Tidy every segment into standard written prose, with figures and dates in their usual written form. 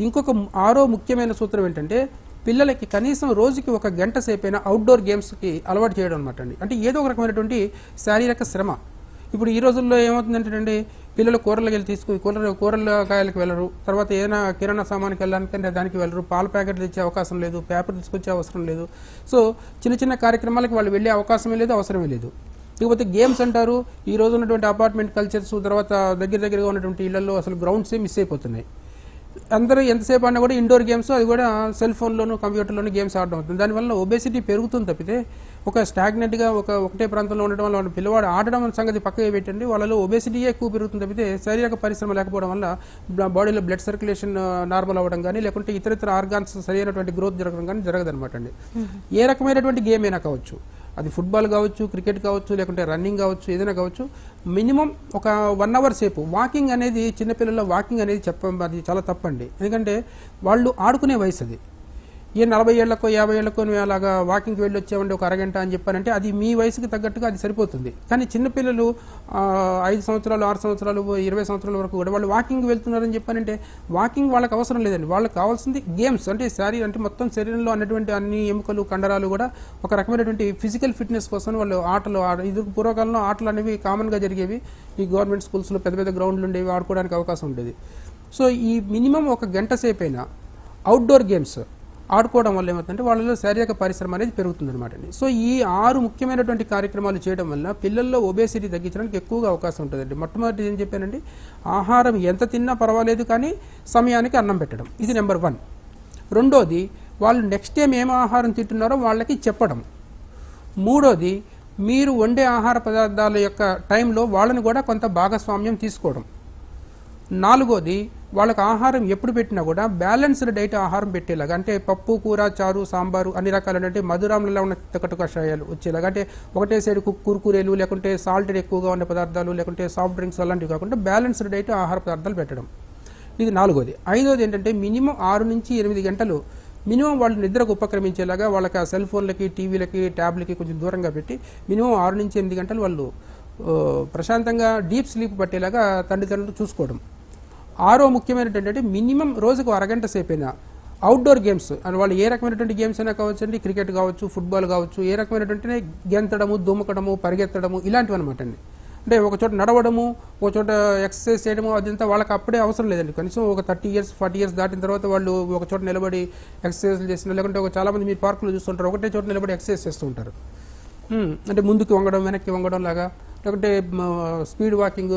ఇంకొక ఆరో ముఖ్యమైన సూత్రం ఏంటంటే పిల్లలకి కనీసం రోజుకి 1 గంట సేపైనా అవుట్డోర్ గేమ్స్కి అలవాటు చేయడం అనమాట అండి. అంటే ఏదో ఒక రకమైనటువంటి శారీరక శ్రమ. ఇప్పుడు ఈ రోజుల్లో ఏమవుతుందంటే పిల్లలు కూరలకు వెళ్ళి తీసుకుని కూరగాయలకు వెళ్ళరు, తర్వాత ఏదైనా కిరాణా సామాన్కి వెళ్ళడానికంటే దానికి వెళ్ళరు, పాల ప్యాకెట్లు తెచ్చే అవకాశం లేదు, పేపర్ తీసుకొచ్చే అవసరం లేదు. సో చిన్న చిన్న కార్యక్రమాలకు వాళ్ళు వెళ్ళే అవకాశమే లేదు, అవసరమే లేదు. ఇకపోతే గేమ్స్ అంటారు, ఈ రోజు ఉన్నటువంటి అపార్ట్మెంట్ కల్చర్స్, తర్వాత దగ్గరగా ఉన్నటువంటి ఇళ్లలో అసలు గ్రౌండ్సే మిస్ అయిపోతున్నాయి. అందరూ ఎంతసేపు అన్నా కూడా ఇండోర్ గేమ్స్, అది కూడా సెల్ ఫోన్లోను కంప్యూటర్లోను గేమ్స్ ఆడడం అవుతుంది. దానివల్ల ఒబేసిటీ పెరుగుతుంది తప్పితే ఒక స్టాగ్నెంట్గా ఒకటే ప్రాంతంలో ఉండడం వల్ల పిల్లవాడు ఆడడం సంగతి పక్కకి పెట్టండి, వాళ్ళలో ఒబేసిటీయే ఎక్కువ పెరుగుతుంది తప్పితే శారీరక పరిశ్రమ లేకపోవడం వల్ల బాడీలో బ్లడ్ సర్క్యులేషన్ నార్మల్ అవ్వడం కానీ లేకుంటే ఇతర ఆర్గాన్స్ సరైనటువంటి గ్రోత్ జరగడం కానీ జరగదనమాట అండి. ఏ రకమైనటువంటి గేమ్ అయినా కావచ్చు, అది ఫుట్బాల్ కావచ్చు, క్రికెట్ కావచ్చు, లేకుంటే రన్నింగ్ కావచ్చు, ఏదైనా కావచ్చు, మినిమం ఒక 1 అవర్ సేపు వాకింగ్ అనేది, చిన్నపిల్లల్లో వాకింగ్ అనేది అది చాలా తప్పండి. ఎందుకంటే వాళ్ళు ఆడుకునే వయసు అది. ఏ 40 ఏళ్లకో 50 ఏళ్లకో అలాగా వాకింగ్కి వెళ్ళి వచ్చామండి ఒక అరగంట అని చెప్పారంటే అది మీ వయసుకి తగ్గట్టుగా అది సరిపోతుంది. కానీ చిన్నపిల్లలు 5 సంవత్సరాలు 6 సంవత్సరాలు 20 సంవత్సరాల వరకు కూడా వాళ్ళు వాకింగ్ వెళ్తున్నారని చెప్పారంటే వాకింగ్ వాళ్ళకి అవసరం లేదండి. వాళ్ళకి కావాల్సింది గేమ్స్. అంటే అంటే మొత్తం శరీరంలో అన్నటువంటి అన్ని ఎముకలు కండరాలు కూడా ఒక రకమైనటువంటి ఫిజికల్ ఫిట్నెస్ కోసం వాళ్ళు ఆటలు ఇది పూర్వకాలంలో ఆటలు అనేవి కామన్గా జరిగేవి. ఈ గవర్నమెంట్ స్కూల్స్లో పెద్ద పెద్ద గ్రౌండ్లు ఉండేవి, ఆడుకోవడానికి అవకాశం ఉండేది. సో ఈ మినిమం 1 గంట సేపు అయినా అవుట్డోర్ గేమ్స్ ఆడుకోవడం వల్ల ఏమవుతుందంటే వాళ్ళలో శారీరక పరిశ్రమ అనేది పెరుగుతుందన్నమాట అండి. సో ఈ 6 ముఖ్యమైనటువంటి కార్యక్రమాలు చేయడం వల్ల పిల్లల్లో ఒబేసిటీ తగ్గించడానికి ఎక్కువగా అవకాశం ఉంటుందండి. మొట్టమొదటి ఏం చెప్పానండి, ఆహారం ఎంత తిన్నా పర్వాలేదు కానీ సమయానికి అన్నం పెట్టడం, ఇది నెంబర్ 1. రెండోది, వాళ్ళు నెక్స్ట్ టైం ఏం ఆహారం తింటున్నారో వాళ్ళకి చెప్పడం. మూడోది, మీరు వండే ఆహార పదార్థాల యొక్క టైంలో వాళ్ళని కూడా కొంత భాగస్వామ్యం తీసుకోవడం. నాలుగోది, వాళ్ళకి ఆహారం ఎప్పుడు పెట్టినా కూడా బ్యాలెన్స్డ్ డైట్ ఆహారం పెట్టేలాగా, అంటే పప్పు, కూర, చారు, సాంబారు అన్ని రకాలంటే మధురాములలో ఉన్న తిక్కటు కషాయాలు వచ్చేలాగా, అంటే ఒకటే సైడ్ కుర్కురేలు లేకుంటే సాల్టెడ్ ఎక్కువగా ఉన్న పదార్థాలు లేకుంటే సాఫ్ట్ డ్రింక్స్ అలాంటివి కాకుండా బ్యాలెన్స్డ్ డైట్ ఆహార పదార్థాలు పెట్టడం, ఇది నాలుగోది. ఐదోది ఏంటంటే మినిమం 6 నుంచి 8 గంటలు మినిమం వాళ్ళు నిద్రకు ఉపక్రమించేలాగా వాళ్ళకి ఆ సెల్ ఫోన్లకి, టీవీలకి, ట్యాబ్లకి కొంచెం దూరంగా పెట్టి మినిమం 6 నుంచి 8 గంటలు వాళ్ళు ప్రశాంతంగా డీప్ స్లీప్ పట్టేలాగా తల్లిదండ్రులు చూసుకోవడం. ఆరో ముఖ్యమైనటువంటి ఏంటంటే మినిమం రోజుకు అరగంట సేపైనా అవుట్డోర్ గేమ్స్, అని వాళ్ళు ఏ రకమైనటువంటి గేమ్స్ అయినా కావచ్చు అండి, క్రికెట్ కావచ్చు, ఫుట్బాల్ కావచ్చు, ఏ రకమైనటువంటి గెంతడము, దుమ్మకడము, పరిగెత్తడము ఇలాంటివి అనమాట అండి. అంటే ఒక చోట నడవడము, ఒక చోట ఎక్సర్సైజ్ చేయడము, అదంతా వాళ్ళకి అప్పుడే అవసరం లేదండి. కనీసం ఒక 30 ఇయర్స్ 40 ఇయర్స్ దాటిన తర్వాత వాళ్ళు ఒక చోట నిలబడి ఎక్సర్సైజ్ చేసిన, లేకుంటే చాలామంది మీరు పార్కులు చూస్తుంటారు, ఒకటే చోట నిలబడి ఎక్సర్సైజ్ చేస్తూ ఉంటారు. అంటే ముందుకు వంగడం, వెనక్కి వంగడం లాగా, లేకుంటే స్పీడ్ వాకింగ్,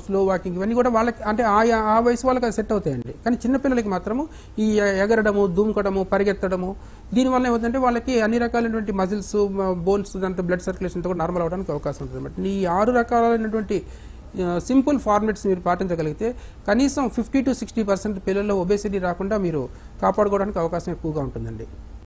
స్లో వాకింగ్, ఇవన్నీ కూడా వాళ్ళకి అంటే ఆ వయసు వాళ్ళకి అది సెట్ అవుతాయండి. కానీ చిన్నపిల్లలకి మాత్రము ఈ ఎగరడము, దుమ్కడము, పరిగెత్తడము, దీనివల్ల ఏమవుతుందంటే వాళ్ళకి అన్ని రకాలైనటువంటి మజిల్స్, బోన్స్, దాంతో బ్లడ్ సర్క్యులేషన్ కూడా నార్మల్ అవడానికి అవకాశం ఉంటుంది అనమాట. ఈ 6 రకాలైనటువంటి సింపుల్ ఫార్మేట్స్ మీరు పాటించగలిగితే కనీసం 50 to 60% పిల్లల్లో ఒబేసిటీ రాకుండా మీరు కాపాడుకోవడానికి అవకాశం ఎక్కువగా ఉంటుందండి.